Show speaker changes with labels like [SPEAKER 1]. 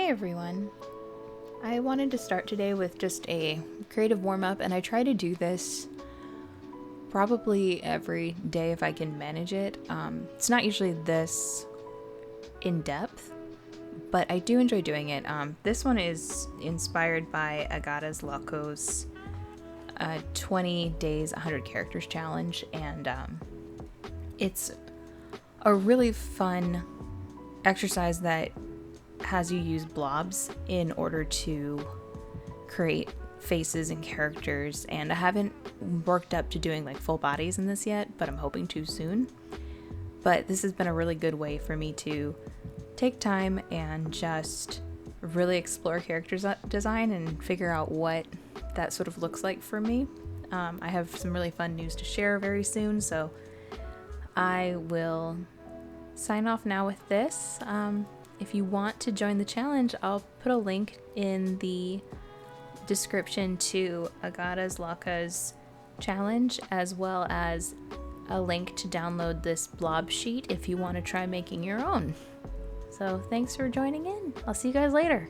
[SPEAKER 1] Hi everyone. I wanted to start today with just a creative warm-up, and I try to do this probably every day if I can manage it. It's not usually this in-depth, but I do enjoy doing it. This one is inspired by Agata's Loco's 20 days 100 characters challenge, and it's a really fun exercise that has you use blobs in order to create faces and characters, and I haven't worked up to doing like full bodies in this yet, but I'm hoping to soon. But this has been a really good way for me to take time and just really explore character design and figure out what that sort of looks like for me. I have some really fun news to share very soon, so I will sign off now with this. If you want to join the challenge, I'll put a link in the description to Agata's Loco's challenge, as well as a link to download this blob sheet if you want to try making your own. So thanks for joining in. I'll see you guys later.